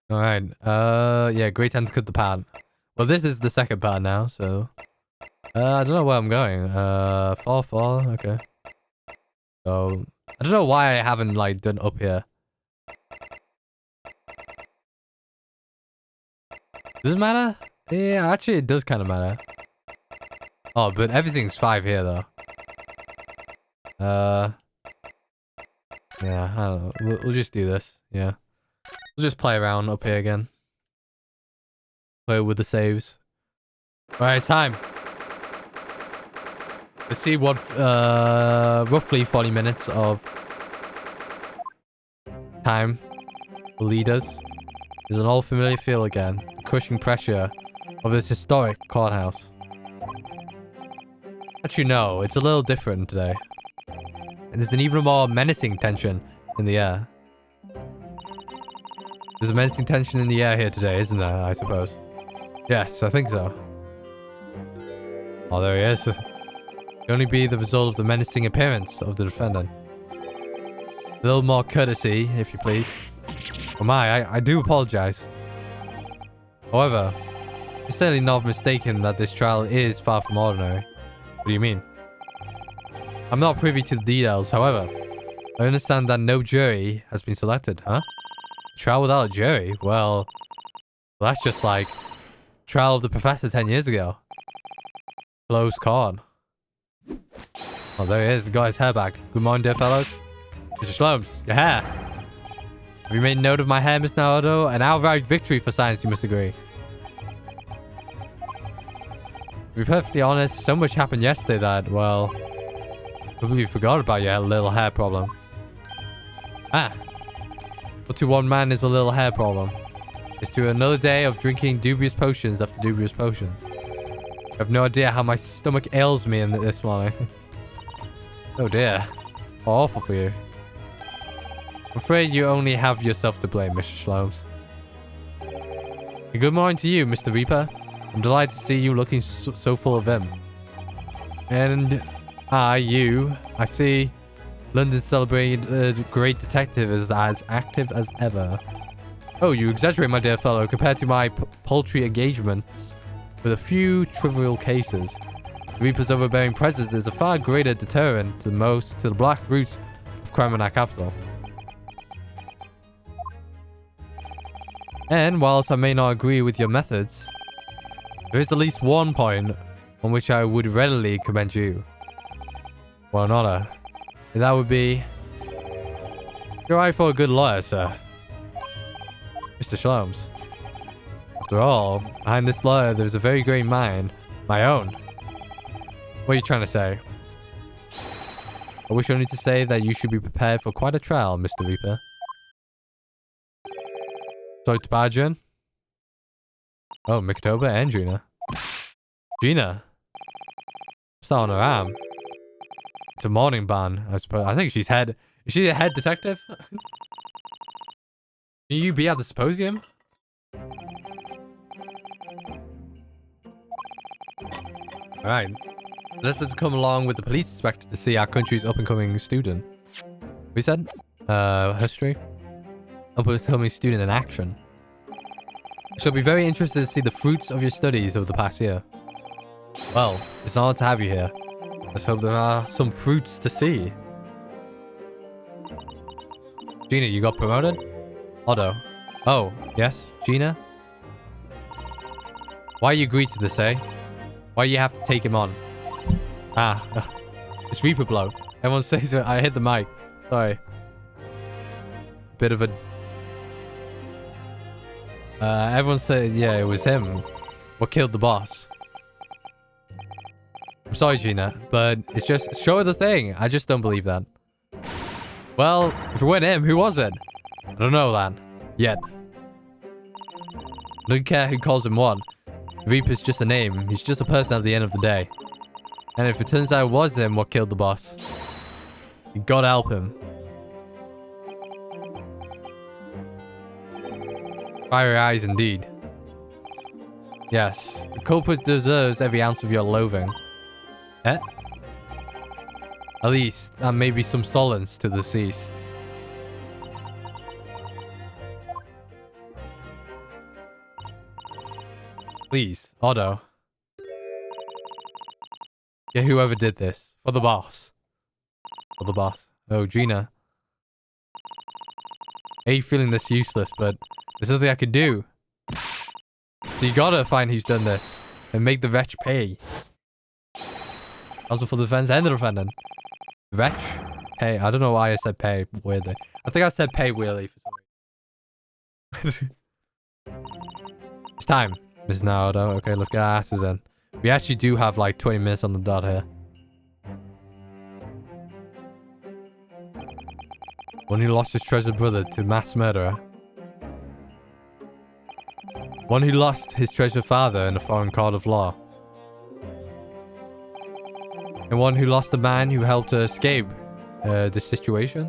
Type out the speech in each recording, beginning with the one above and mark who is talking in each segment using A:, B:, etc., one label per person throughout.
A: All right. Yeah, great time to cut the part. Well, this is the second part now, so... I don't know where I'm going. Fall, okay. So, I don't know why I haven't, like, done up here. Does it matter? Yeah, actually, it does kind of matter. Oh, but everything's 5 here, though. Yeah, I don't know. We'll just do this. Yeah. We'll just play around up here again. Play with the saves. Alright, it's time. Let's see what, roughly 40 minutes of time will lead us. There's an old familiar feel again. The crushing pressure of this historic courthouse. Actually, no, it's a little different today. And there's an even more menacing tension in the air. There's a menacing tension in the air here today, isn't there, I suppose? Yes, I think so. Oh, there he is. It can only be the result of the menacing appearance of the defendant. A little more courtesy, if you please. Oh my, I do apologize. However, you're certainly not mistaken that this trial is far from ordinary. What do you mean? I'm not privy to the details, however. I understand that no jury has been selected, huh? Trial without a jury? Well, that's just like trial of the professor 10 years ago. Close card. Oh, there he is. Got his hair back. Good morning, dear fellows. Mr. Shlomes, your hair. Have you made note of my hair, Miss Naruto? An outright victory for science, you must agree. To be perfectly honest, so much happened yesterday that, well, I completely forgot about your little hair problem. Ah. What to one man is a little hair problem. It's to another day of drinking dubious potions after dubious potions. I have no idea how my stomach ails me in this morning. Oh dear. How awful for you. I'm afraid you only have yourself to blame, Mr. Shlomes. And good morning to you, Mr. Reaper. I'm delighted to see you looking so full of vim. And I see London's celebrated great detective is as active as ever. Oh, you exaggerate, my dear fellow. Compared to my paltry engagements with a few trivial cases, the Reaper's overbearing presence is a far greater deterrent to the black roots of crime in our capital. And whilst I may not agree with your methods, there is at least one point on which I would readily commend you. Well, an honor. And that would be... You're right for a good lawyer, sir. Mr. Shlomes. After all, behind this lawyer there's a very great mind. My own. What are you trying to say? I wish only to say that you should be prepared for quite a trial, Mr. Reaper. Sorry to barge in. Oh, Mikotoba and Gina. Gina? What's that on her arm? It's a morning ban, I suppose. I think she's head... Is she a head detective? Can you be at the symposium? Alright. Let's come along with the police inspector to see our country's up-and-coming student. We said? History? Up-and-coming student in action. I shall be very interested to see the fruits of your studies over the past year. Well, it's an honor to have you here. Let's hope there are some fruits to see. Gina, you got promoted? Otto. Oh, yes, Gina? Why you agreed to this, eh? Why you have to take him on? Ah, it's Reaper blow. Everyone says it. I hit the mic. Sorry. Bit of a... everyone said, yeah, it was him. What killed the boss. I'm sorry, Gina, but it's just... Show her the thing. I just don't believe that. Well, if it weren't him, who was it? I don't know that. Yet. I don't care who calls him what. Reaper's just a name. He's just a person at the end of the day. And if it turns out it was him what killed the boss, you gotta help him. Fiery eyes indeed. Yes, the culprit deserves every ounce of your loathing. Eh? At least, that may be some solace to the deceased. Please, Otto. Get whoever did this. For the boss. For the boss. Oh, Gina. I hate feeling this useless, but there's nothing I can do. So you gotta find who's done this. And make the wretch pay. Also for the defense and the defendant. Wretch? Pay. I don't know why I said pay weirdly. I think I said pay weirdly for some reason. It's time. Miss Naruto. Okay, let's get our asses in. We actually do have like 20 minutes on the dot here. One who lost his treasured brother to mass murderer. One who lost his treasured father in a foreign court of law. And one who lost the man who helped her escape the situation.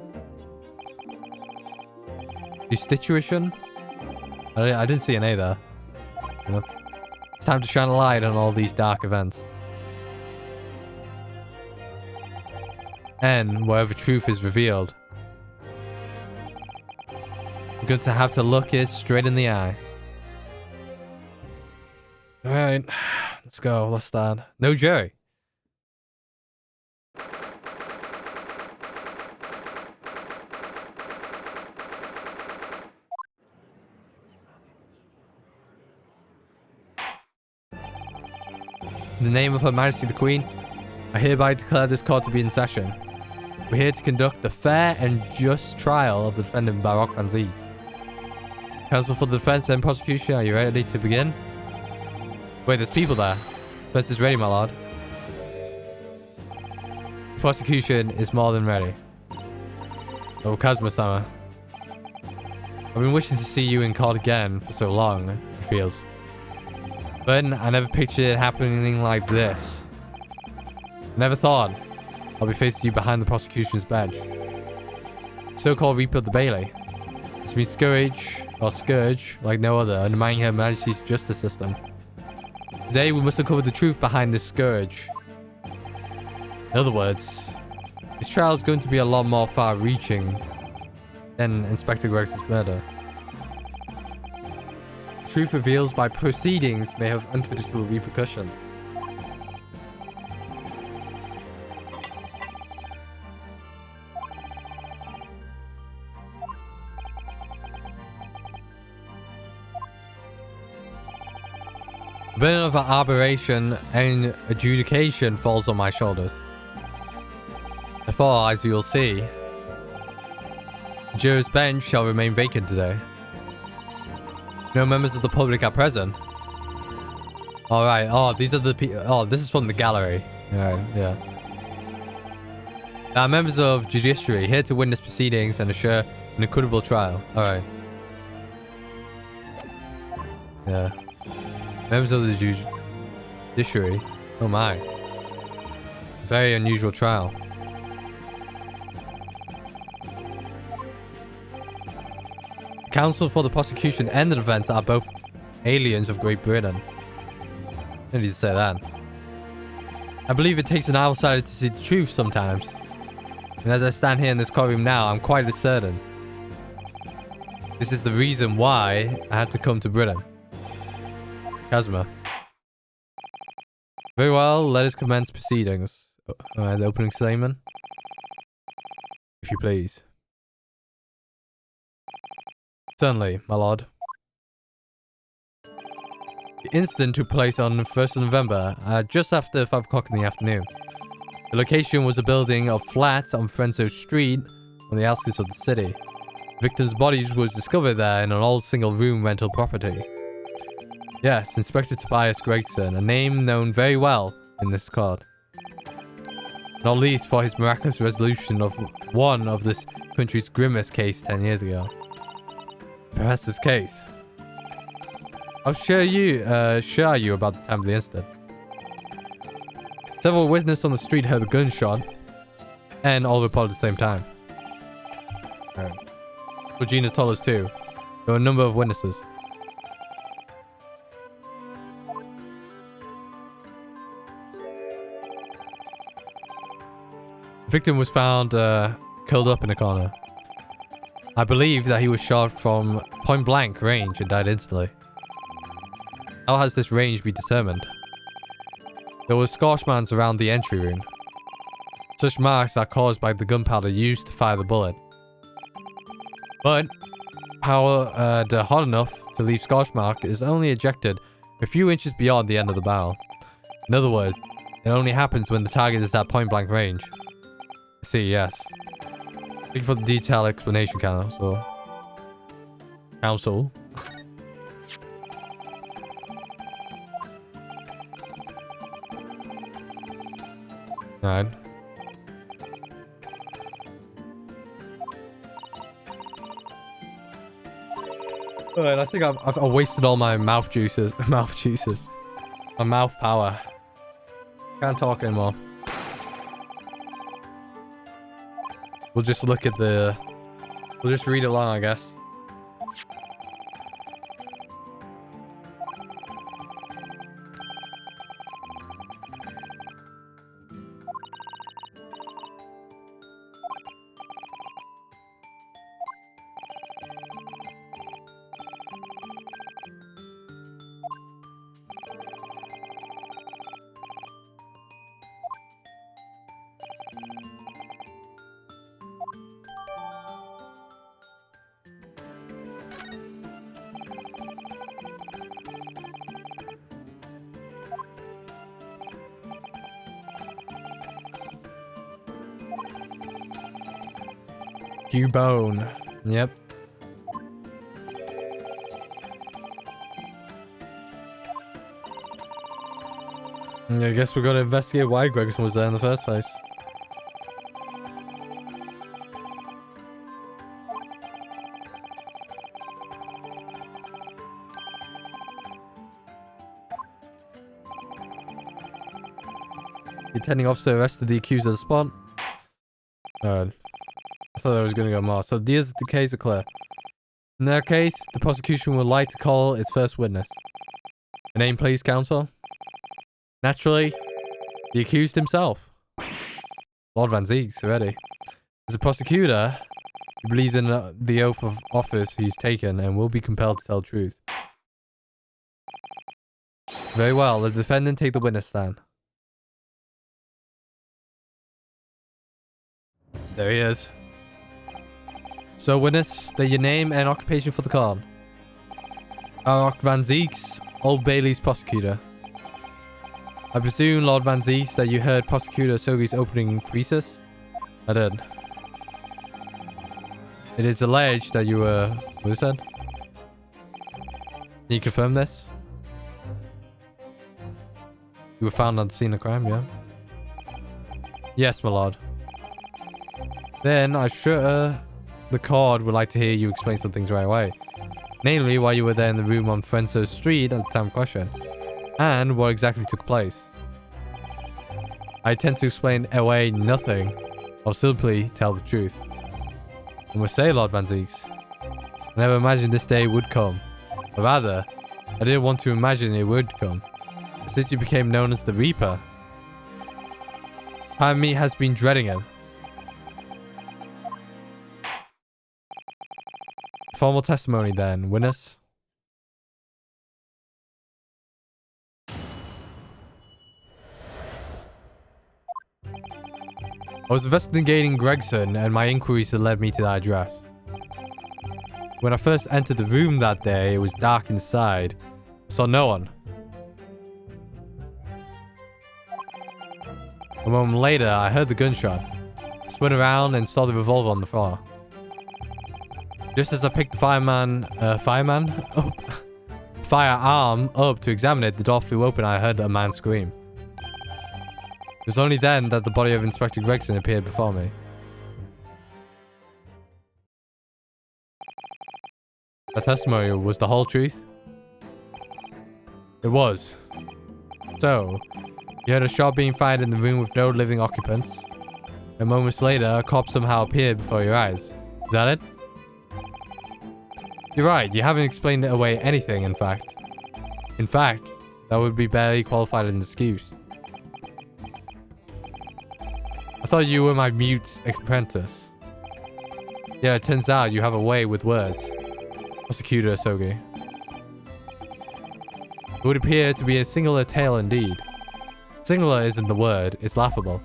A: The situation? I didn't see an A there. Yep. It's time to shine a light on all these dark events. And wherever truth is revealed, we're going to have to look it straight in the eye. Alright, let's go. Let's start. No jury. In the name of Her Majesty the Queen, I hereby declare this court to be in session. We're here to conduct the fair and just trial of the defendant Barok van Ziet. Counsel for the defense and prosecution, are you ready to begin? Wait, there's people there. Defense is ready, my lord. Prosecution is more than ready. Oh, Kazuma-sama. I've been wishing to see you in court again for so long, it feels. But I never pictured it happening like this. I never thought I'll be facing you behind the prosecution's bench. So-called Reaper of the Bailey. It's me scourge like no other, undermining Her Majesty's justice system. Today we must uncover the truth behind this scourge. In other words, this trial is going to be a lot more far-reaching than Inspector Greg's murder. Truth reveals by proceedings may have unpredictable repercussions. The burden of arbitration and adjudication falls on my shoulders. Therefore, as you will see, the juror's bench shall remain vacant today. No members of the public are present. Alright, oh, these are the people. Oh, this is from the gallery. Alright, yeah. There are members of judiciary here to witness proceedings and assure an equitable trial. Alright. Yeah. Members of the judiciary. Oh my. Very unusual trial. Counsel for the prosecution and the defense are both aliens of Great Britain. I need to say that. I believe it takes an outsider to see the truth sometimes. And as I stand here in this courtroom now, I'm quite certain. This is the reason why I had to come to Britain. Kazuma. Very well, let us commence proceedings. The opening statement. If you please. Certainly, my lord. The incident took place on 1st of November, just after 5 o'clock in the afternoon. The location was a building of flats on Frenzo Street, on the outskirts of the city. The victim's body was discovered there in an old single-room rental property. Yes, Inspector Tobias Gregson, a name known very well in this court. Not least for his miraculous resolution of one of this country's grimmest case 10 years ago. Professor's case. I'll share you about the time of the incident. Several witnesses on the street heard a gunshot, and all reported at the same time. Regina told us too. There were a number of witnesses. The victim was found curled up in a corner. I believe that he was shot from point-blank range and died instantly. How has this range been determined? There were scorch marks around the entry room. Such marks are caused by the gunpowder used to fire the bullet. But powder hot enough to leave scorch mark is only ejected a few inches beyond the end of the barrel. In other words, it only happens when the target is at point blank range. I see, yes. Thank you for the detailed explanation, Council. Alright. Alright, I think I've wasted all my mouth juices. My mouth power. Can't talk anymore. We'll just look at the... We'll just read along, I guess. Cubone. Yep. I guess we're gonna investigate why Gregson was there in the first place. The attending officer arrested the accused at the spot. I thought I was going to go more. So these the case are clear. In their case, the prosecution would like to call its first witness. Your name, please, counsel? Naturally, the accused himself. Lord Van Zeeks, already. As a prosecutor, he believes in the oath of office he's taken and will be compelled to tell the truth. Very well, the defendant take the witness stand. There he is. So, witness, state your name and occupation for the card. Barok Van Zeeks, Old Bailey's prosecutor. I presume, Lord Van Zeeks, that you heard Prosecutor Sogi's opening thesis? I did. It is alleged that you were... What is that? Can you confirm this? You were found on the scene of crime, yeah? Yes, my lord. Then, I'm sure the court would like to hear you explain some things right away. Namely, why you were there in the room on Frenso Street at the time of question. And what exactly took place. I tend to explain away nothing, or simply tell the truth. I must say, Lord Van Zeeks, I never imagined this day would come. Or rather, I didn't want to imagine it would come. But since you became known as the Reaper, part of me has been dreading it. Formal testimony then, witness. I was investigating Gregson and my inquiries had led me to that address. When I first entered the room that day, it was dark inside. I saw no one. A moment later, I heard the gunshot. I spun around and saw the revolver on the floor. Just as I picked the firearm up to examine it, the door flew open and I heard a man scream. It was only then that the body of Inspector Gregson appeared before me. That testimony was the whole truth? It was. So, you heard a shot being fired in the room with no living occupants. And moments later, a cop somehow appeared before your eyes. Is that it? You're right, you haven't explained away anything, in fact. In fact, that would be barely qualified an excuse. I thought you were my mute apprentice. Yeah, it turns out you have a way with words. Prosecutor Sogi. It would appear to be a singular tale indeed. Singular isn't the word, it's laughable.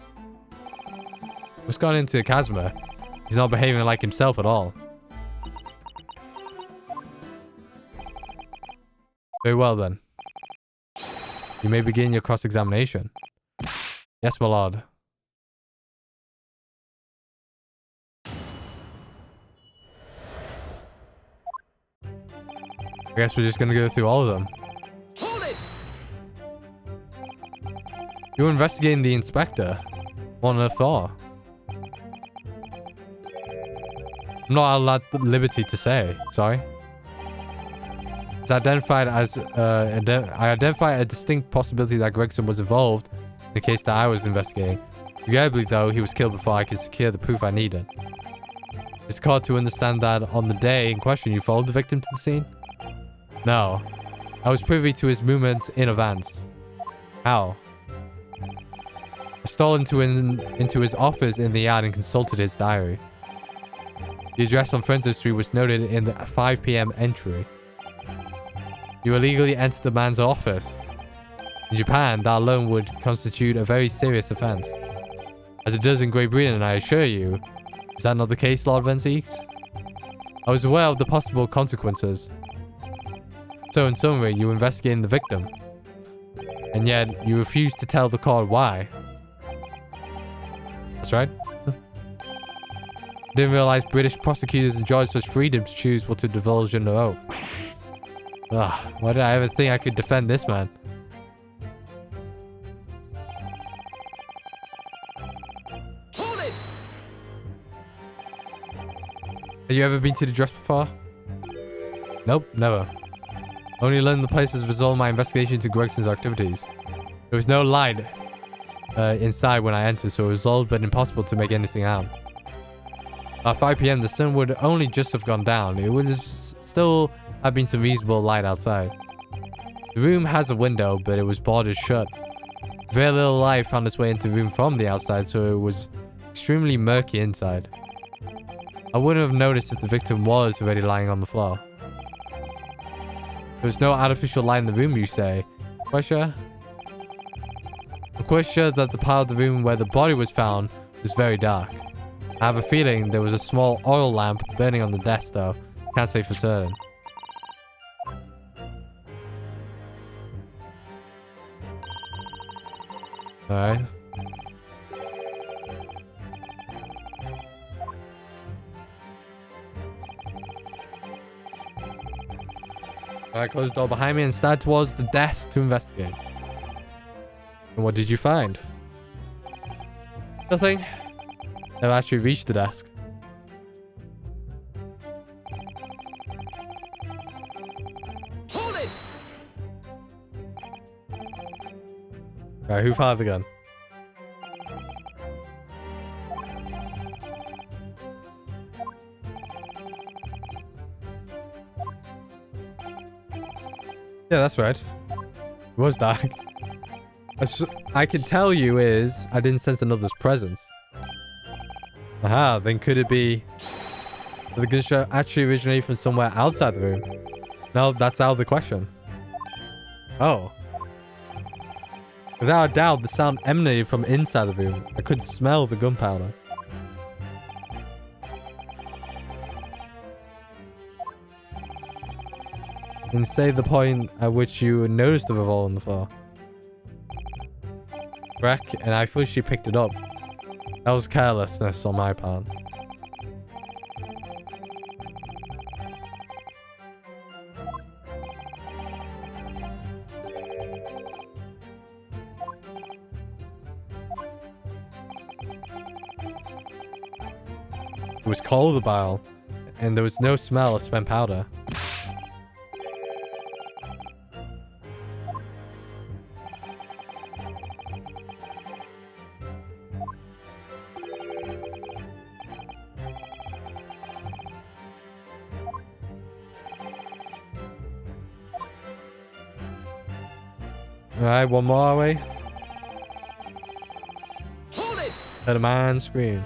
A: What's gone into Kazuma? He's not behaving like himself at all. Very well then. You may begin your cross-examination. Yes, my lord. I guess we're just gonna go through all of them.
B: Hold it!
A: You're investigating the inspector. What on earth for? I'm not allowed the liberty to say. Sorry. It's identified as I identify a distinct possibility that Gregson was involved in the case that I was investigating. Regrettably, though, he was killed before I could secure the proof I needed. It's hard to understand that on the day in question, you followed the victim to the scene. No, I was privy to his movements in advance. How? I stole into his office in the yard and consulted his diary. The address on Frenzo Street was noted in the 5 p.m. entry. You illegally entered the man's office. In Japan, that alone would constitute a very serious offense. As it does in Great Britain, I assure you. Is that not the case, Lord Venseeks? I was aware of the possible consequences. So, in summary, you investigated the victim. And yet, you refused to tell the court why. That's right. Didn't realize British prosecutors enjoyed such freedom to choose what to divulge in their oath. Ugh, why did I ever think I could defend this man?
B: Hold it!
A: Have you ever been to the dress before? Nope, never. Only learned the place as a result of my investigation into Gregson's activities. There was no light inside when I entered, so it was all but impossible to make anything out. At 5 p.m., the sun would only just have gone down. It would still have been some reasonable light outside. The room has a window, but it was boarded shut. Very little light found its way into the room from the outside, so it was extremely murky inside. I wouldn't have noticed if the victim was already lying on the floor. There was no artificial light in the room, you say? Quite sure? I'm quite sure that the part of the room where the body was found was very dark. I have a feeling there was a small oil lamp burning on the desk, though. Can't say for certain. Alright. I closed the door behind me and started towards the desk to investigate. And what did you find? Nothing. Never actually reached the desk.
B: Hold it!
A: Alright, who fired the gun? Yeah, that's right. It was dark. I can tell you is I didn't sense another's presence. Aha, then could it be the gunshot actually originated from somewhere outside the room? No, that's out of the question. Oh. Without a doubt, the sound emanated from inside the room. I could smell the gunpowder. And say the point at which you noticed the revolver on the floor. Correct, and I foolishly picked it up. That was carelessness on my part. It was cold, the barrel, and there was no smell of spent powder. Alright, one more our way.
B: Hold it!
A: Let a man scream.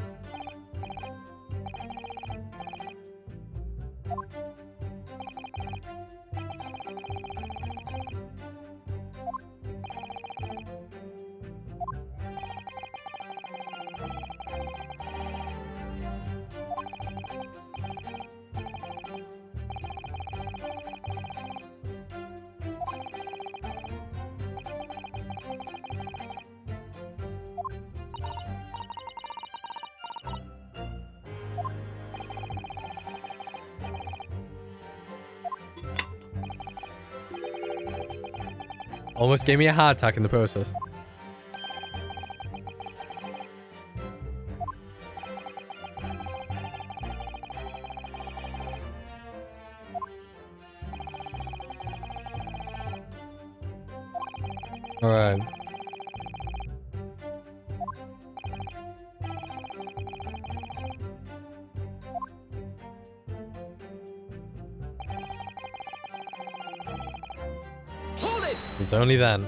A: Almost gave me a heart attack in the process. All right.
B: Hold it!
A: It's only then.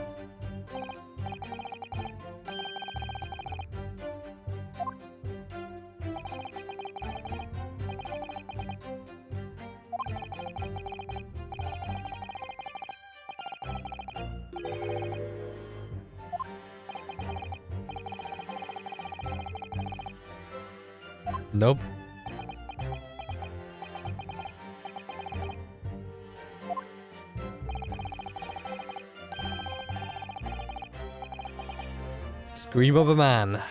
A: Nope. Scream of a man.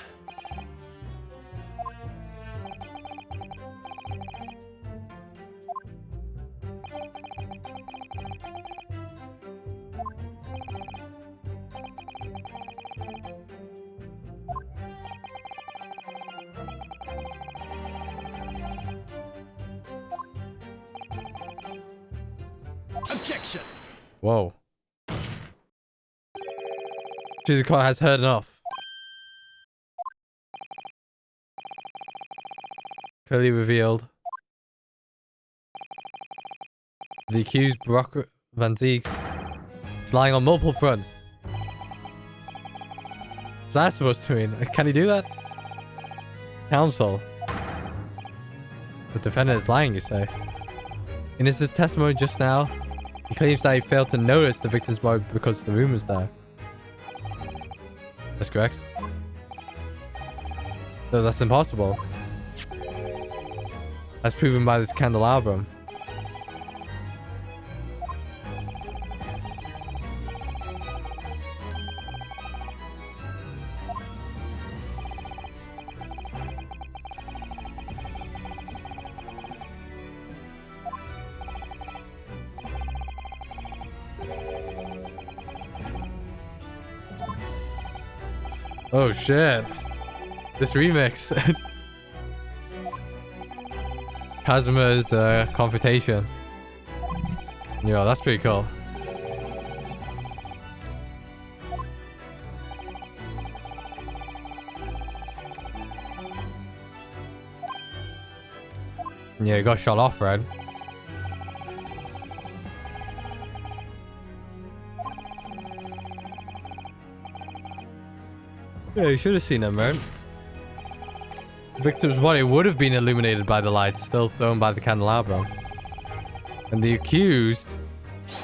B: Objection!
A: Whoa. The court has heard enough. Clearly revealed. The accused, Barok Van Zieks, is lying on multiple fronts. What's that supposed to mean? Can he do that? Counsel. The defendant is lying, you say? In his testimony just now, he claims that he failed to notice the victim's body because the room was there. That's correct. No, that's impossible. As proven by this candelabrum. Oh shit. This remix. Kazuma's confrontation. Yeah, that's pretty cool. Yeah, he got shot off, right? Yeah, you should have seen him, right? The victim's body would have been illuminated by the light still thrown by the candelabrum. And the accused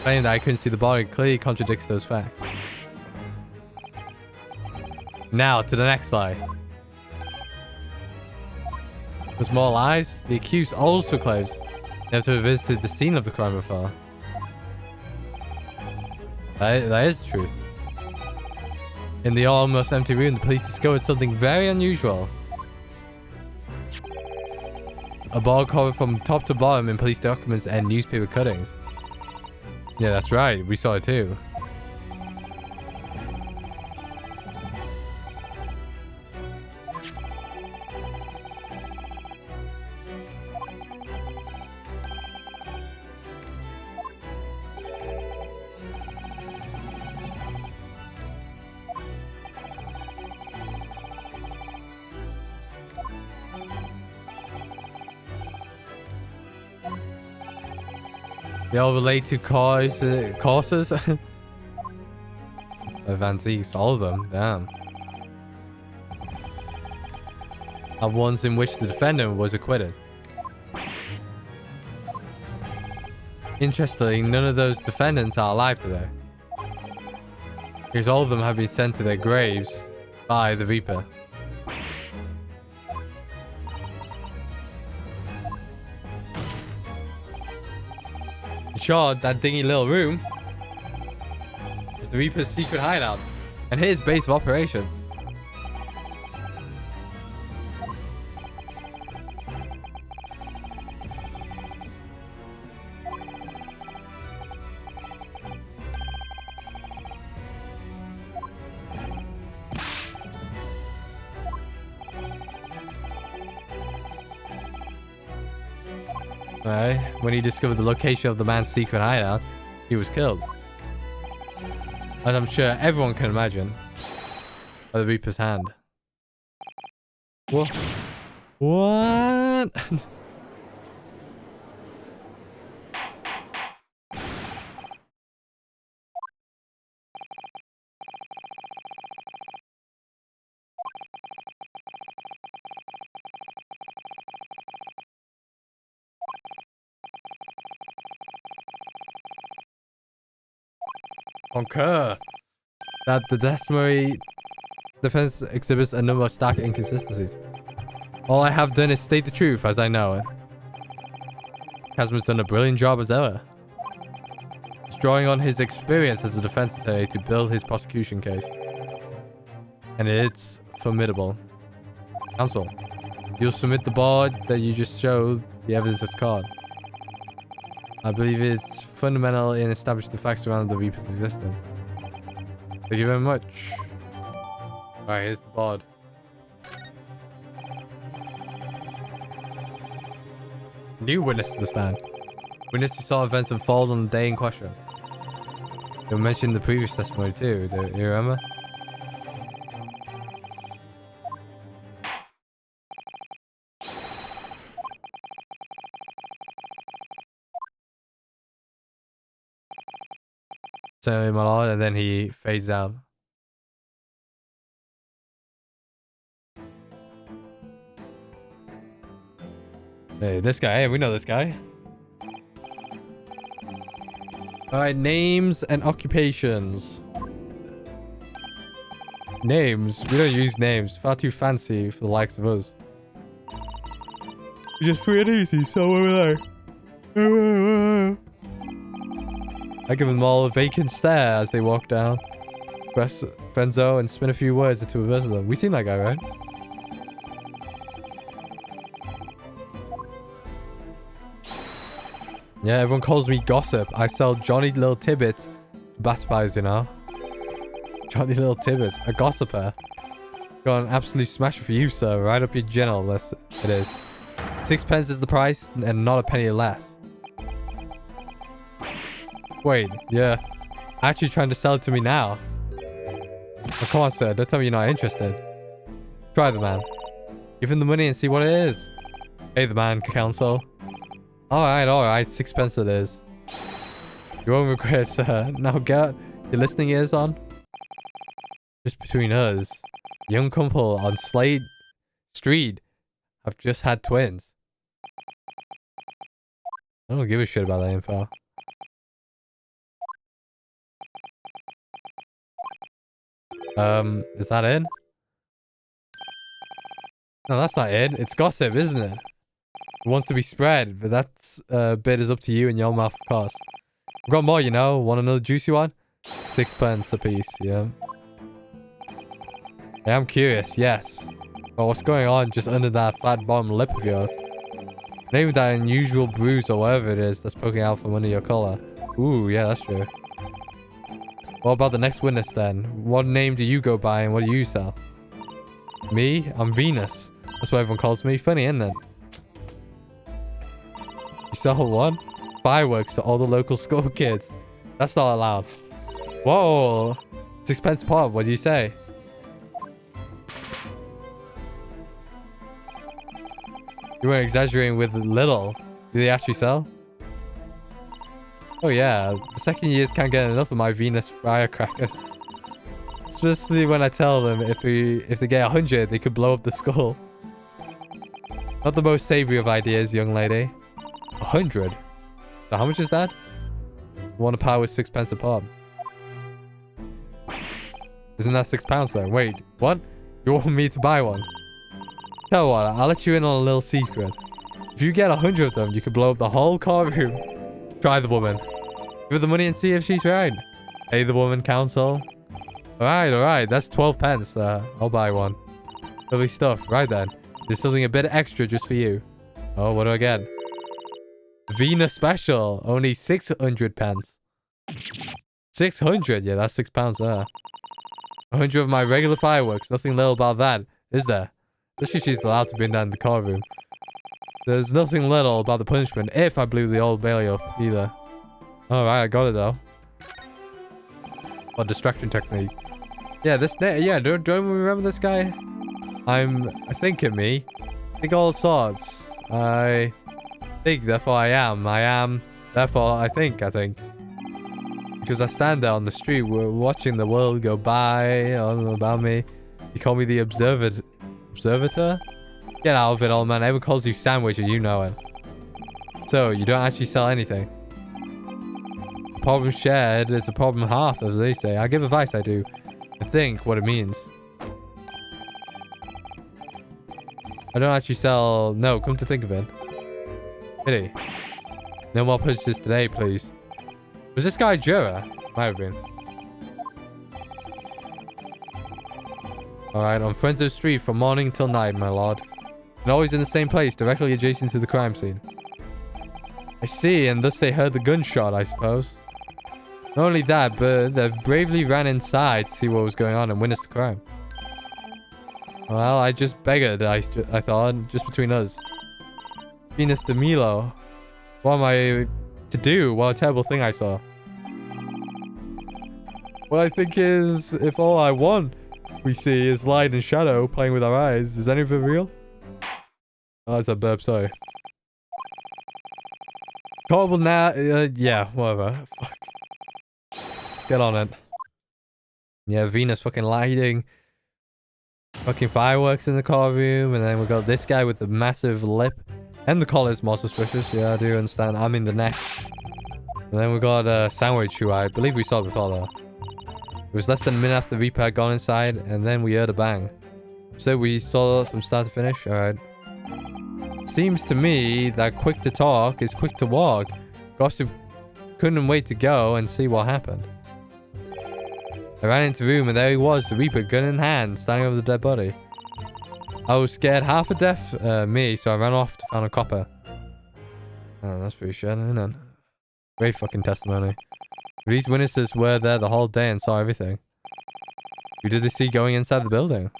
A: claiming that I couldn't see the body clearly contradicts those facts. Now to the next lie. There's more lies. The accused also claims never to have visited the scene of the crime before. That is the truth. In the almost empty room, the police discovered something very unusual. A ball covered from top to bottom in police documents and newspaper cuttings. Yeah, that's right. We saw it too. They all relate to courses. Van Zieks, all of them. Damn. And ones in which the defendant was acquitted. Interestingly, none of those defendants are alive today. Because all of them have been sent to their graves by the Reaper. Sure, that dingy little room is the Reaper's secret hideout and his base of operations. Right? When he discovered the location of the man's secret hideout, he was killed. As I'm sure everyone can imagine. By the Reaper's hand. What? What? Concur that the testimony defense exhibits a number of stark inconsistencies. All I have done is state the truth as I know it. Kazuma's done a brilliant job as ever. He's drawing on his experience as a defense attorney to build his prosecution case. And it's formidable. Counsel, you'll submit the board that you just showed the evidence that's caught. I believe it's fundamental in establishing the facts around the Reaper's existence. Thank you very much. Alright, here's the board. New witness to the stand. Witness who saw events unfold on the day in question. You mentioned the previous testimony too, do you remember? Certainly, my lord, and then he fades out. Hey, this guy. Hey, we know this guy. Alright, names and occupations. Names? We don't use names. Far too fancy for the likes of us. We're just free and easy, so over there. I give them all a vacant stare as they walk down. Press Frenzo and spin a few words into a verse of them. We seen that guy, right? Yeah, everyone calls me Gossip. I sell Johnny Little Tibbets to passerbys, you know. Johnny Little Tibbets, a gossiper. Got an absolute smash for you, sir. Right up your general list. It is. 6p is the price, and not a penny less. Wait, yeah. Actually trying to sell it to me now. Oh, come on, sir. Don't tell me you're not interested. Try the man. Give him the money and see what it is. Pay the man, counsel. Alright. 6p it is. You won't regret it, sir. Now get your listening ears on. Just between us, a young couple on Slade Street have just had twins. I don't give a shit about that info. Is that in? No, that's not in. It's gossip, isn't it? It wants to be spread, but that's bit is up to you and your mouth, of course. I've got more, you know. Want another juicy one? 6p a piece, yeah. Hey, I'm curious, yes. But what's going on just under that flat bottom lip of yours? Maybe that unusual bruise or whatever it is that's poking out from under your collar. Ooh, yeah, that's true. What about the next witness then? What name do you go by and what do you sell? Me? I'm Venus. That's what everyone calls me. Funny, isn't it? You sell what? Fireworks to all the local school kids. That's not allowed. Whoa! 6p pop, what do you say? You weren't exaggerating with little. Do they actually sell? Oh yeah, the second years can't get enough of my Venus firecrackers. Especially when I tell them if they get 100, they could blow up the skull. Not the most savory of ideas, young lady. 100? So how much is that? Want a power with 6p a pop. Isn't that £6 then? Wait, what? You want me to buy one? Tell what, I'll let you in on a little secret. If you get 100 of them, you could blow up the whole car room. Try the woman. Give her the money and see if she's right. Pay the woman, counsel. Alright. That's 12p. I'll buy one. Lovely stuff. Right then. There's something a bit extra just for you. Oh, what do I get? Venus special. Only 600p. 600? Yeah, that's £6 there. 100 of my regular fireworks. Nothing little about that, is there? Especially she's allowed to bring that in the car room. There's nothing little about the punishment if I blew the Old Bailey up either. Alright, I got it though. Or distraction technique. Yeah, don't we remember this guy? I'm thinking me. Think all sorts. I think, therefore I am. I am, therefore I think. Because I stand there on the street, we're watching the world go by, all about me. You call me the observator? Get out of it, old man. Everyone calls you Sandwich and you know it. So, you don't actually sell anything. Problem shared is a problem half, as they say. I give advice, I do. And think what it means. I don't actually sell... No, come to think of it. Pity. No more purchases today, please. Was this guy Jura? Might have been. Alright, on Friends of the Street from morning till night, my lord. And always in the same place, directly adjacent to the crime scene. I see, and thus they heard the gunshot, I suppose. Not only that, but they bravely ran inside to see what was going on and witnessed the crime. Well, I just beggared, I thought, just between us. Venus de Milo. What am I to do? What a terrible thing I saw. What I think is, if all I want we see is light and shadow playing with our eyes, is any of it real? Oh, that's a burp, sorry. Horrible now, yeah, whatever. Fuck. Let's get on it. Yeah, Venus fucking lighting. Fucking fireworks in the car room, and then we got this guy with the massive lip. And the collar's more suspicious, yeah, I do understand. I'm in the neck. And then we got a Sandwich, who I believe we saw before though. It was less than a minute after the Reaper had gone inside, and then we heard a bang. So we saw it from start to finish, alright. Seems to me that quick to talk is quick to walk. Gossip couldn't wait to go and see what happened. I ran into the room and there he was, the Reaper, gun in hand, standing over the dead body. I was scared half to death, me, so I ran off to find a copper. Oh, that's pretty shit, isn't it? Great fucking testimony. These witnesses were there the whole day and saw everything. Who did they see going inside the building?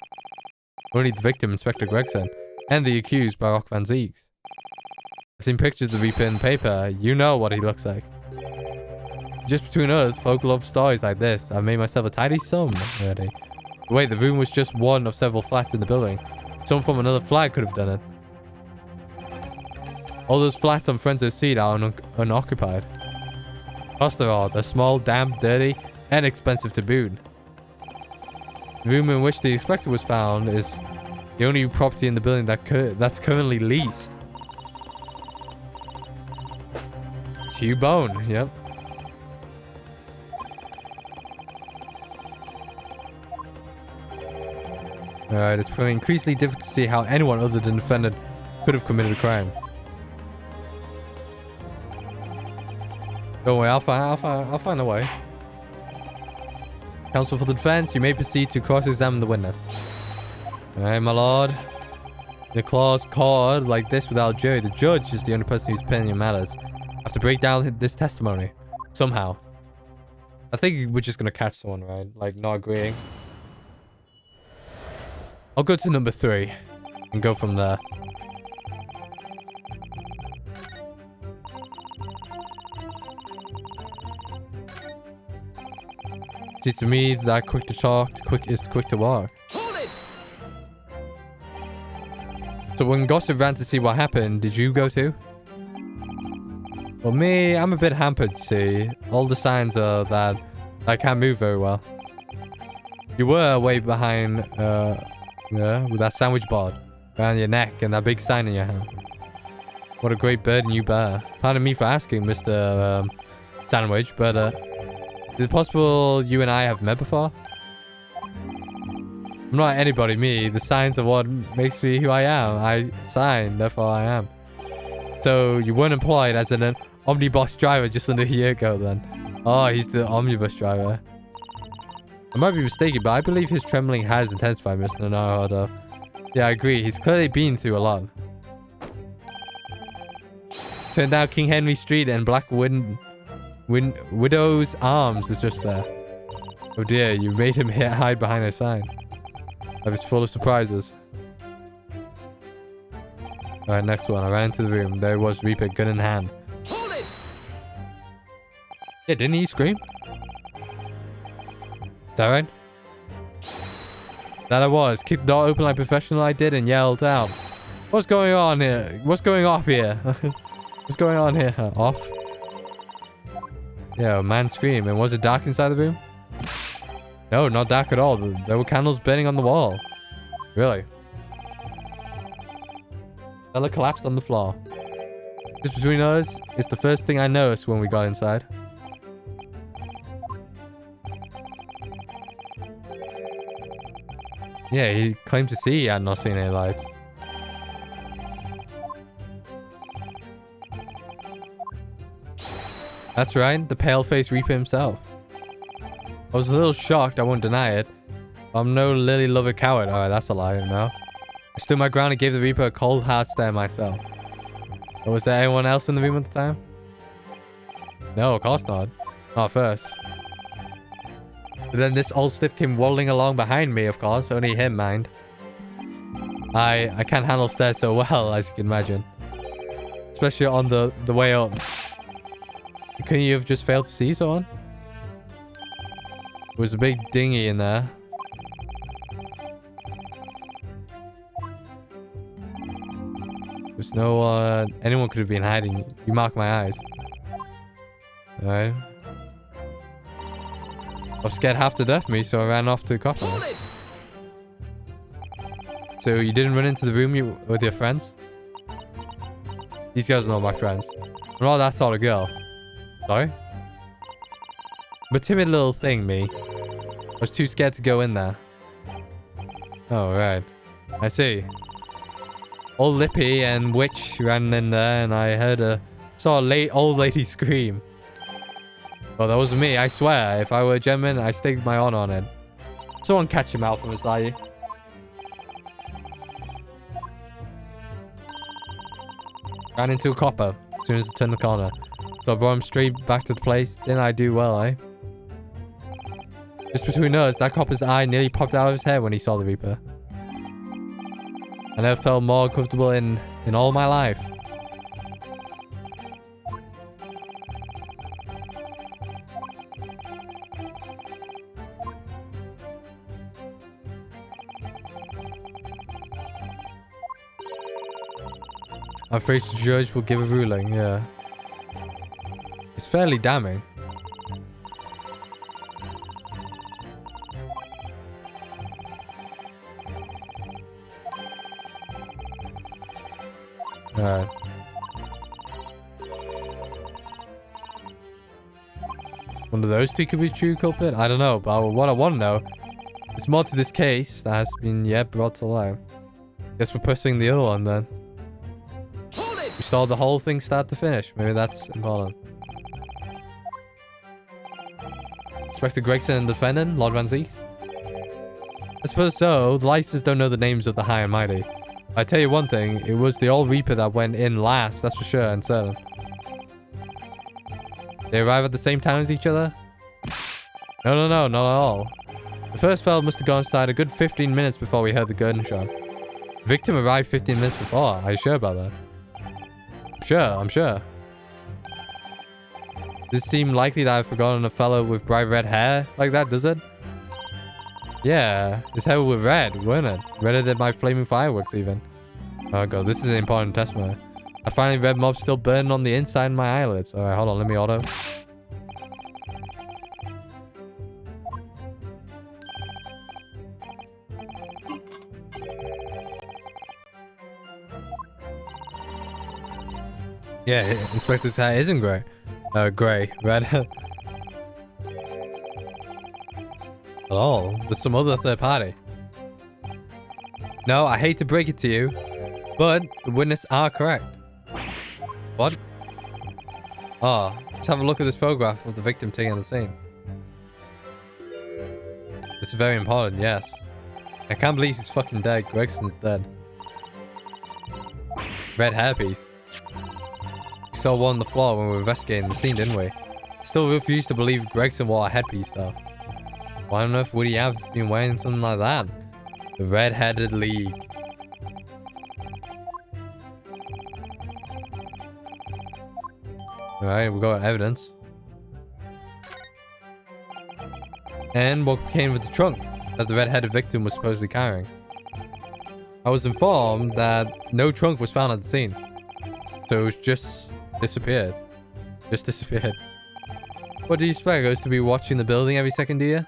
A: Only the victim, Inspector Gregson, and the accused, Barok Van Zeeks. I've seen pictures of the Reaper in the paper. You know what he looks like. Just between us, folk love stories like this. I've made myself a tidy sum already. Wait, the room was just one of several flats in the building. Someone from another flat could have done it. All those flats on Friends of the Seed are unoccupied. Plus they're small, damp, dirty, and expensive to boot. The room in which the inspector was found is the only property in the building that's currently leased. T-Bone, yep. Alright, it's becoming increasingly difficult to see how anyone other than the defendant could have committed the crime. Don't worry, I'll find a way. Counsel for the defense, you may proceed to cross-examine the witness. Alright, my lord. In a clause called like this without a jury, the judge is the only person whose opinion matters. I have to break down this testimony. Somehow. I think we're just gonna catch someone, right? Like, not agreeing. I'll go to number 3 and go from there. Seems to me that quick to talk is quick to walk.
B: Hold it!
A: So when Gossip ran to see what happened, did you go too? Well, me, I'm a bit hampered, see. All the signs are that I can't move very well. You were way behind, yeah, with that sandwich board around your neck and that big sign in your hand. What a great burden you bear. Pardon me for asking, Mr. Sandwich, but is it possible you and I have met before? I'm not anybody, me. The signs are what makes me who I am. I sign, therefore I am. So you weren't employed as an omnibus driver just under a year ago then? Oh, he's the omnibus driver. I might be mistaken, but I believe his trembling has intensified, Mr. Naruhodo. Yeah, I agree. He's clearly been through a lot. Turned down King Henry Street and Black Widow's Arms is just there. Oh dear, you made him hide behind a sign. Life is full of surprises. Alright, next one. I ran into the room. There was Reaper, gun in hand.
B: Hold it!
A: Yeah, didn't he scream? Is that right? That I was. Kicked the door open like professional I did and yelled out. What's going on here? What's going off here? What's going on here? Off? Yeah, a man screamed. And was it dark inside the room? No, not dark at all. There were candles burning on the wall. Really? Ella collapsed on the floor. Just between us, it's the first thing I noticed when we got inside. Yeah, he claimed to see he had not seen any lights. That's right, the pale-faced Reaper himself. I was a little shocked, I won't deny it. I'm no lily lover coward. Alright, that's a lie, no. I stood my ground and gave the Reaper a cold hard stare myself. But was there anyone else in the room at the time? No, of course not. Not at first. But then this old stiff came waddling along behind me, of course. Only him, mind. I can't handle stairs so well, as you can imagine. Especially on the way up. Couldn't you have just failed to see someone? There was a big dinghy in there. There's no anyone could have been hiding. You mark my eyes. Alright. I was scared half to death of me, so I ran off to the copper. So you didn't run into the room with your friends? These guys are not my friends. I'm not that sort of girl. Sorry? I'm a timid little thing, me. I was too scared to go in there. Oh, right. I see. Old Lippy and Witch ran in there and I saw a old lady scream. Well, that wasn't me, I swear. If I were a gentleman, I staked my honor on it. Someone catch him out from his lie. Ran into a copper as soon as I turned the corner. So I brought him straight back to the place. Didn't I do well, eh? Just between us, that copper's eye nearly popped out of his head when he saw the Reaper. I never felt more comfortable in all my life. I'm afraid the judge will give a ruling, yeah. It's fairly damning. Alright. One of those two could be true culprit? I don't know, but what I want to know is more to this case that has been yet brought to light. Guess we're pressing the other one then. We saw the whole thing start to finish. Maybe that's important. Inspector Gregson and the defendant, Lord Van Zees? I suppose so. The Lysers don't know the names of the high and mighty. I tell you one thing, it was the old Reaper that went in last, that's for sure and certain. They arrive at the same time as each other? No, not at all. The first fellow must have gone inside a good 15 minutes before we heard the gunshot. The victim arrived 15 minutes before. Are you sure about that? I'm sure. Does it seem likely that I've forgotten a fellow with bright red hair like that, does it? Yeah, his hair was red, weren't it? Redder than my flaming fireworks, even. Oh god, this is an important testimony. I finally red mob still burning on the inside of my eyelids. Alright, hold on, let me auto. Yeah, Inspector's hair isn't grey. Grey. Red. At all. With some other third party. No, I hate to break it to you, but the witnesses are correct. What? Oh, let's have a look at this photograph of the victim taken at the scene. This is very important, yes. I can't believe he's fucking dead. Gregson's dead. Red hairpiece. We saw one on the floor when we were investigating the scene, didn't we? Still refuse to believe Gregson wore a headpiece, though. Why on earth would he have been wearing something like that? The Red-Headed League. Alright, we got evidence. And what came with the trunk that the red-headed victim was supposedly carrying? I was informed that no trunk was found at the scene. So it was just disappeared. Just disappeared. What do you expect us to be watching the building every second, do you?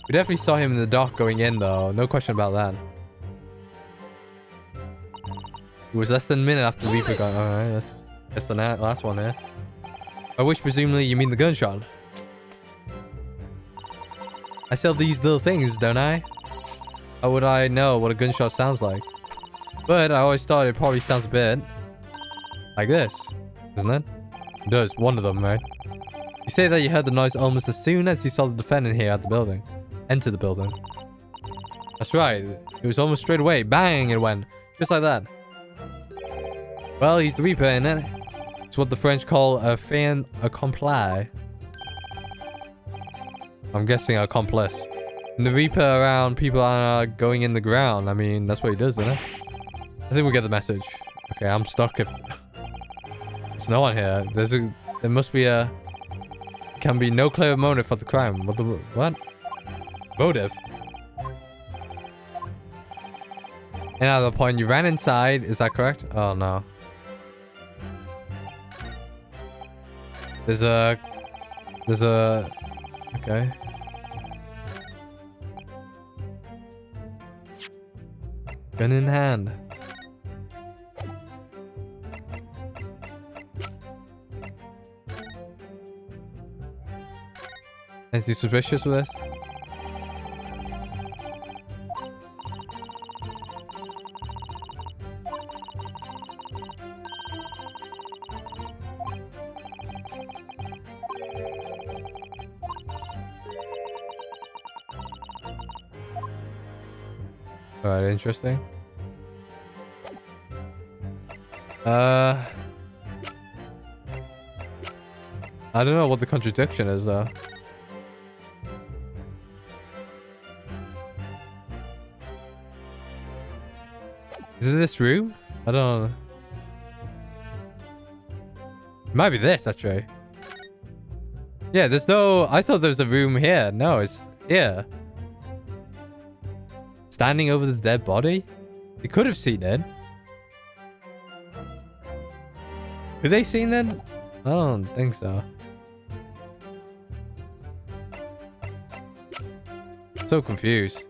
A: We definitely saw him in the dock going in, though. No question about that. It was less than a minute after the Reaper got... Alright, that's the last one here. By which, presumably, you mean the gunshot. I sell these little things, don't I? How would I know what a gunshot sounds like? But I always thought it probably sounds a bit... like this, doesn't it? It does. One of them, right? You say that you heard the noise almost as soon as you saw the defendant here at the building. Enter the building. That's right. It was almost straight away. Bang! It went. Just like that. Well, he's the Reaper, isn't it? It's what the French call a fait accompli. I'm guessing accomplice. And the Reaper around people are going in the ground. I mean, that's what he does, isn't it? I think we get the message. Okay, I'm stuck if... There's no one here. There must be a... Can be no clear motive for the crime. What? Motive? And at the point you ran inside, is that correct? Oh no. There's a... Okay. Gun in hand. Anything suspicious with this? Alright, interesting. I don't know what the contradiction is though. Is it this room? I don't know. It might be this, actually. Yeah, there's no... I thought there was a room here. No, it's here. Standing over the dead body? They could have seen it. Did they seen it? I don't think so. I'm so confused.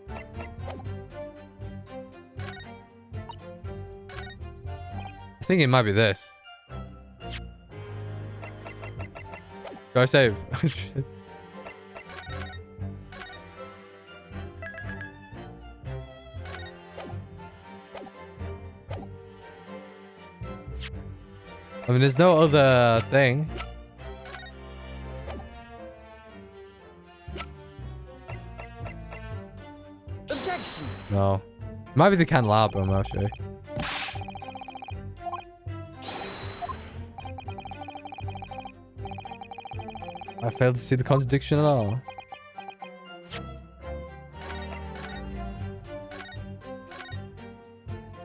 A: I think it might be this. Go save. I mean, there's no other thing.
B: Objection.
A: No. Might be the candelabrum, actually. I failed to see the contradiction at all.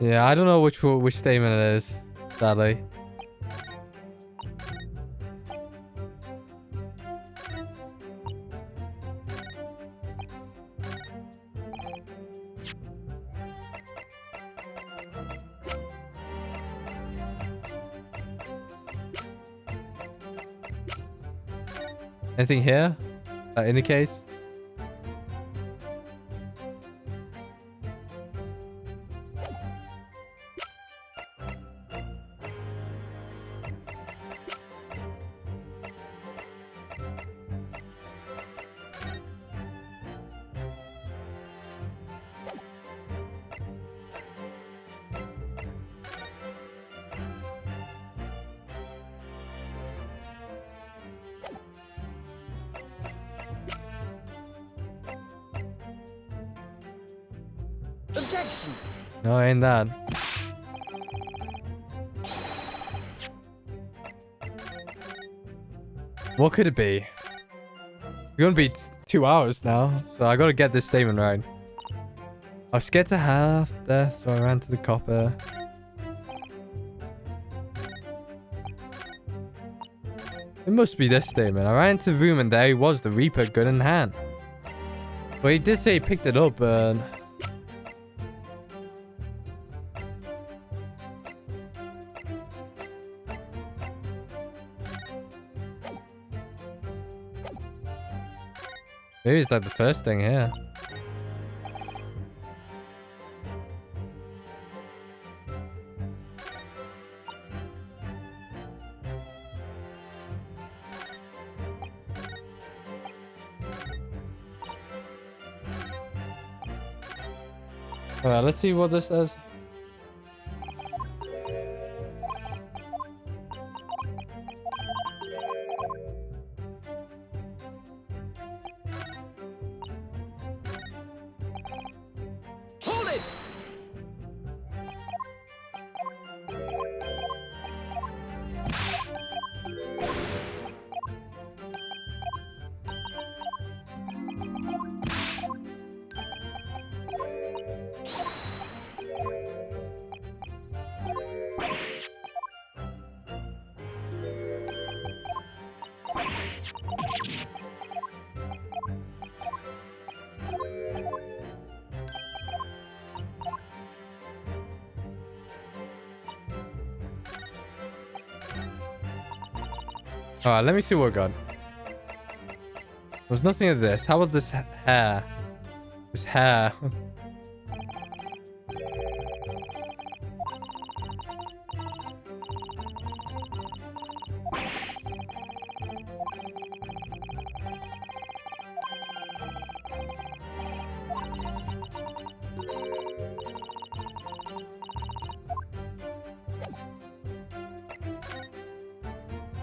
A: Yeah, I don't know which statement it is, sadly. Anything here that indicates?
B: Objection.
A: No, ain't that. What could it be? It's gonna be 2 hours now, so I gotta get this statement right. I was scared to half death, so I ran to the copper. It must be this statement. I ran into the room and there he was, the Reaper, gun in hand. But he did say he picked it up and... Maybe it's like the first thing here. Alright, let's see what this says.
B: Hold it!
A: Alright, let me see what we got. There's nothing of this. How about this hair? This hair.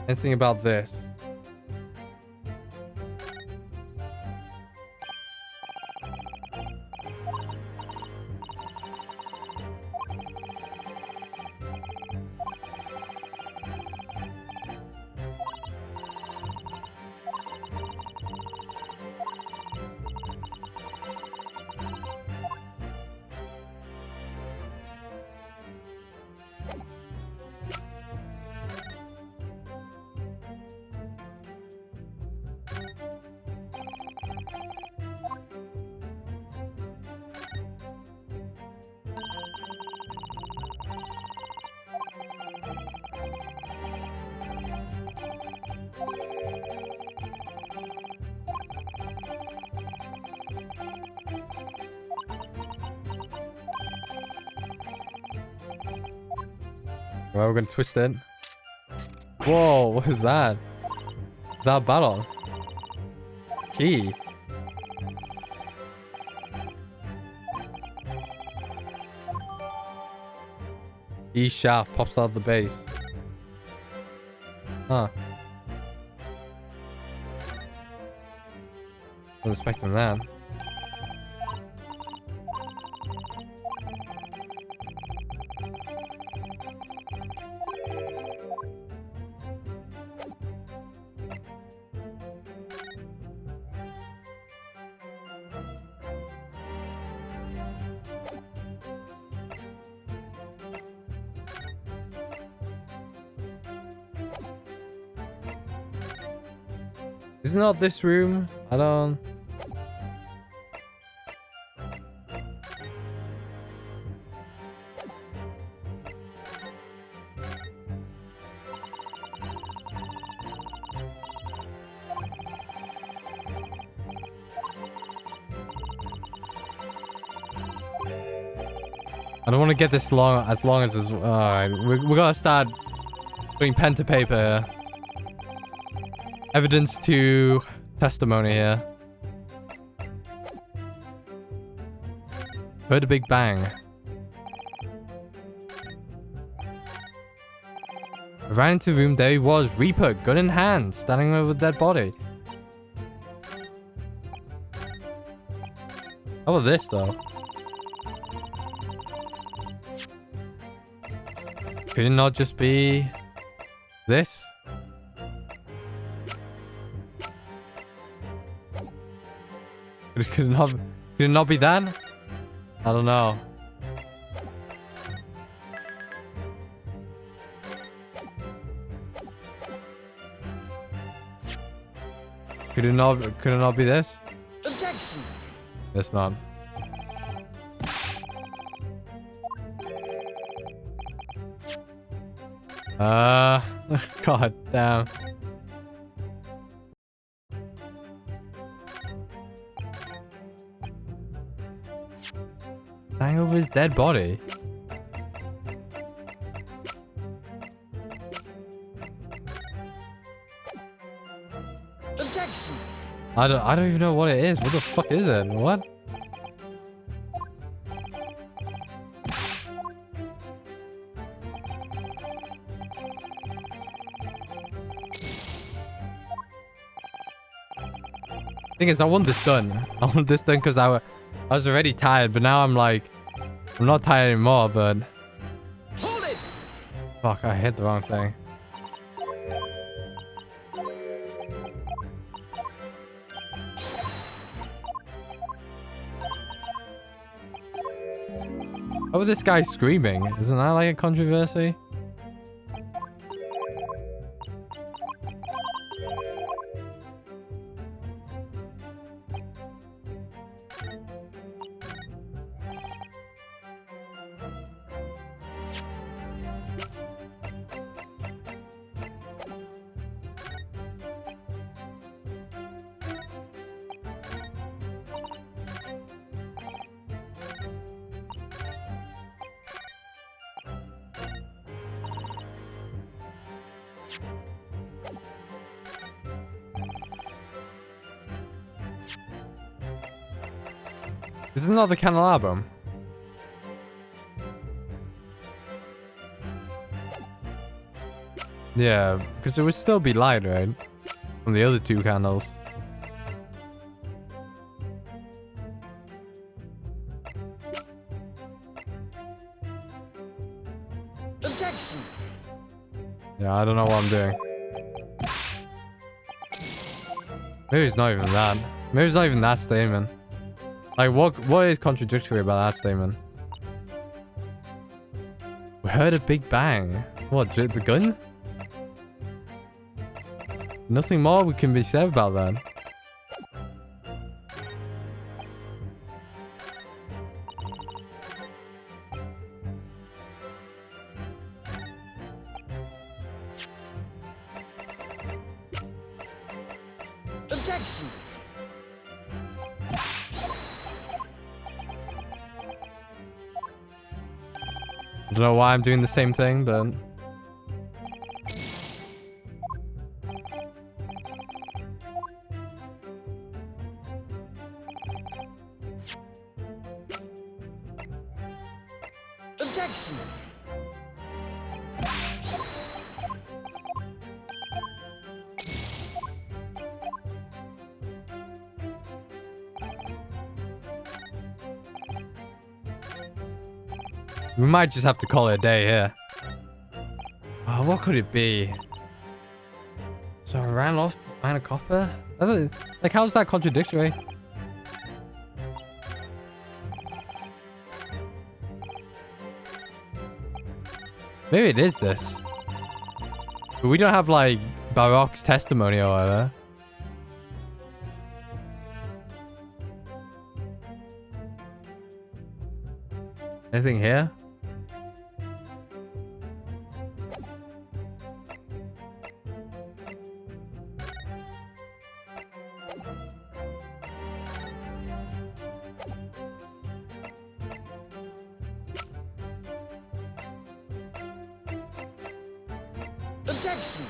A: Anything about this? Well, we're gonna twist it. Whoa, what is that? Is that a battle? Key. E shaft pops out of the base. Huh. Wasn't expecting that. Isn't that this room? I don't... I don't want to get this long as this. Alright, we're gonna start putting pen to paper here. Evidence to testimony here. Heard a big bang. I ran into the room, there he was, Reaper, gun in hand, standing over the dead body. How about this though? Could it not just be this? Could it not be that? I don't know. Could it not be this?
B: Objection.
A: It's not. God damn. Hang over his dead body.
B: Objection.
A: I don't even know what it is. What the fuck is it? What? Thing is, I want this done. I want this done because I was already tired, but now I'm like, I'm not tired anymore, but...
B: Hold it.
A: Fuck, I hit the wrong thing. Oh, this guy's screaming. Isn't that like a controversy? This is not the candelabrum. Yeah, because it would still be light, right? On the other two candles.
B: Objection.
A: Yeah, I don't know what I'm doing. Maybe it's not even that. Maybe it's not even that statement. Like, what is contradictory about that statement? We heard a big bang. What, the gun? Nothing more we can be said about that.
B: Objection.
A: I don't know why I'm doing the same thing, but...
B: Objection.
A: We might just have to call it a day here. Oh, what could it be? So I ran off to find a copper? Like, how's that contradictory? Maybe it is this. But we don't have, like, Barok's testimony or whatever. Anything here?
B: Objection.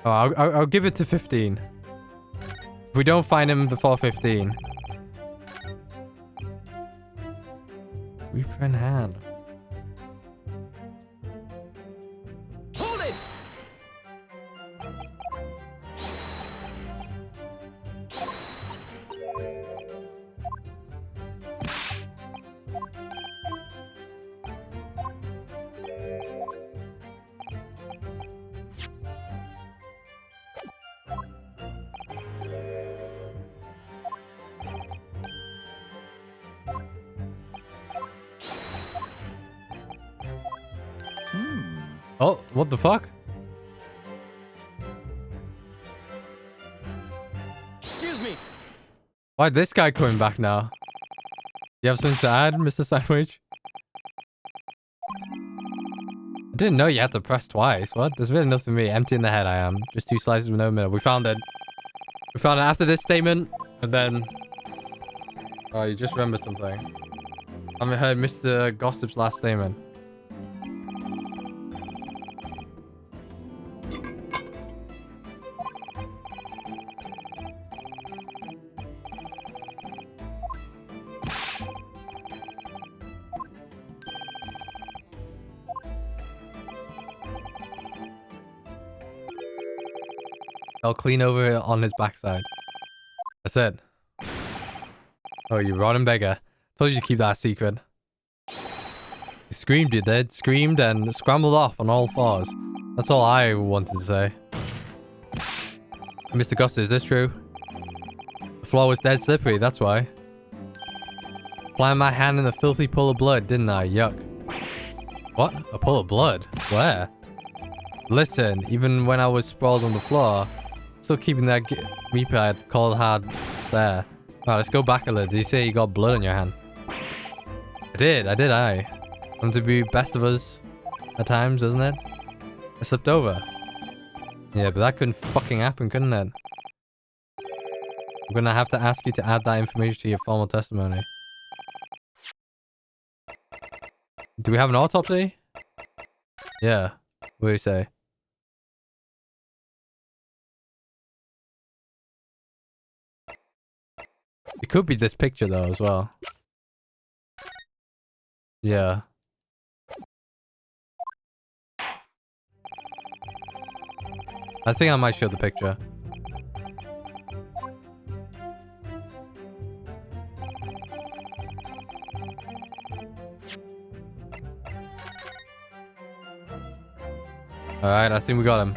A: Oh, I'll give it to 15. If we don't find him before 15. Reaper in hand.
B: Hold it.
A: Oh, what the fuck?
B: Excuse me.
A: Why this guy coming back now? You have something to add, Mr. Sandwich? I didn't know you had to press twice. What? There's really nothing to me. Empty in the head I am. Just 2 slices with no middle. We found it. We found it after this statement. And then... Oh, you just remembered something. I haven't heard Mr. Gossip's last statement. I'll clean over on his backside. That's it. Oh, you rotten beggar. Told you to keep that a secret. You screamed, you did. Screamed and scrambled off on all fours. That's all I wanted to say. Mr. Gossip, is this true? The floor was dead slippery, that's why. Planted my hand in a filthy pool of blood, didn't I? Yuck. What? A pool of blood? Where? Listen, even when I was sprawled on the floor, still keeping that meat-eyed, cold, hard stare. Right, let's go back a little. Did you say you got blood on your hand? I did, I. I'm to be best of us at times, doesn't it? I slipped over. Yeah, but that couldn't fucking happen, couldn't it? I'm gonna have to ask you to add that information to your formal testimony. Do we have an autopsy? Yeah. What do you say? It could be this picture though as well. Yeah. I think I might show the picture. Alright, I think we got him.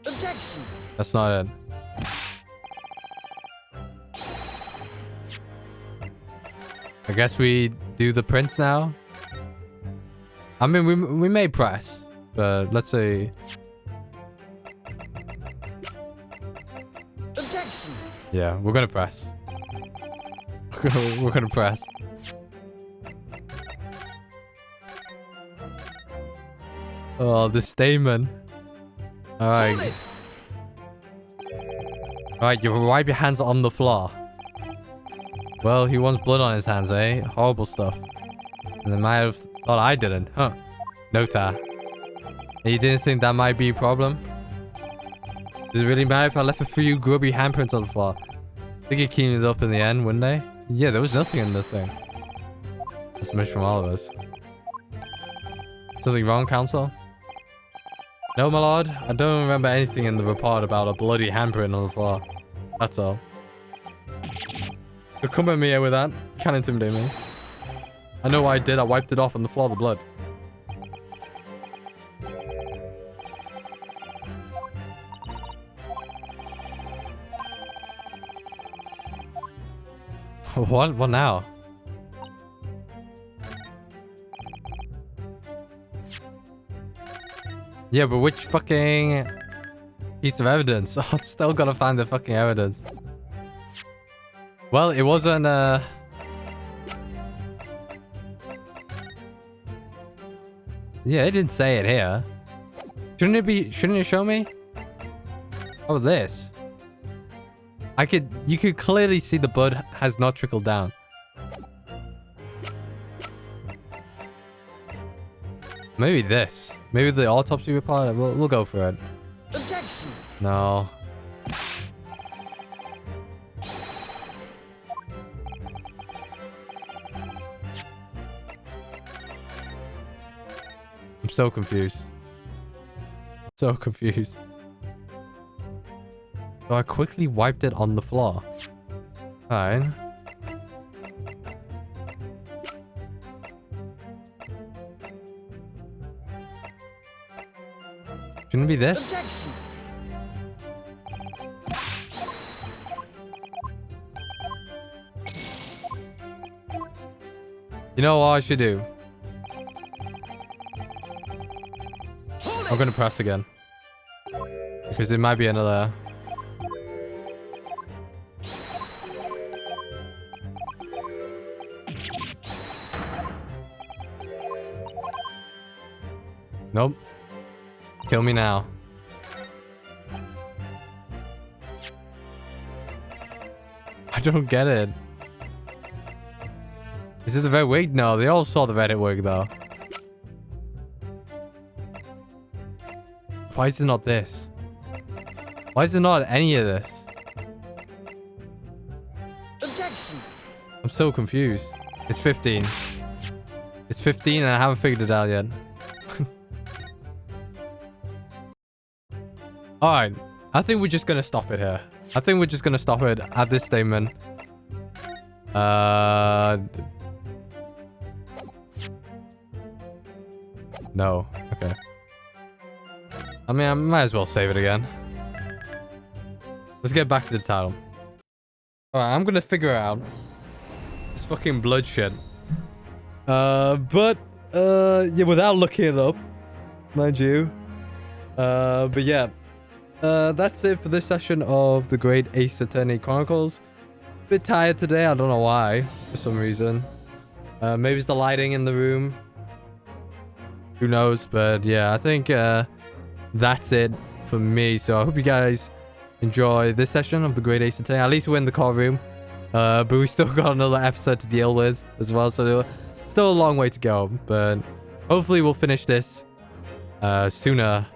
B: Objection.
A: That's not it. I guess we do the prints now. I mean, we may press, but let's see.
B: Objection.
A: Yeah, we're gonna press. We're gonna press. Oh, the stamen. Alright. Alright, you wipe your hands on the floor. Well, he wants blood on his hands, eh? Horrible stuff. And they might have thought I didn't, huh? No tar. You didn't think that might be a problem? Does it really matter if I left a few grubby handprints on the floor? They could clean it up in the end, wouldn't they? Yeah, there was nothing in this thing. That's much from all of us. Something wrong, Counsel? No, my lord. I don't remember anything in the report about a bloody handprint on the floor. That's all. You'll come at me here with that. You can't intimidate me. I know what I did. I wiped it off on the floor, the blood. What? What now? Yeah, but which fucking piece of evidence? Oh, still gotta find the fucking evidence. Well, it wasn't, Yeah, it didn't say it here. Shouldn't it show me? Oh, this. You could clearly see the blood has not trickled down. Maybe this. Maybe the autopsy report. We'll go for it.
B: Objection.
A: No. I'm so confused. So confused. So I quickly wiped it on the floor. Fine. Shouldn't it be this?
B: Objection.
A: You know what I should do? I'm gonna press again. Because it might be another... Nope. Kill me now. I don't get it. Is it the red wig? No, they all saw the red wig though. Why is it not this? Why is it not any of this?
B: Objection.
A: I'm so confused. It's 15. It's 15 and I haven't figured it out yet. Alright. I think we're just gonna stop it here. I think we're just gonna stop it at this statement. No. Okay. I mean, I might as well save it again. Let's get back to the title. Alright, I'm gonna figure out this fucking blood shit. Yeah, without looking it up, mind you. But yeah. That's it for this session of the Great Ace Attorney Chronicles. Bit tired today, I don't know why, for some reason. Maybe it's the lighting in the room. Who knows, but yeah, I think that's it for me. So I hope you guys enjoy this session of the Great Ace Attorney. At least we're in the courtroom. But we still got another episode to deal with as well, so still a long way to go. But hopefully we'll finish this sooner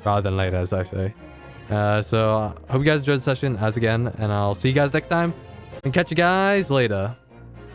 A: rather than later, as I say. So I hope you guys enjoyed the session as again, and I'll see you guys next time and catch you guys later.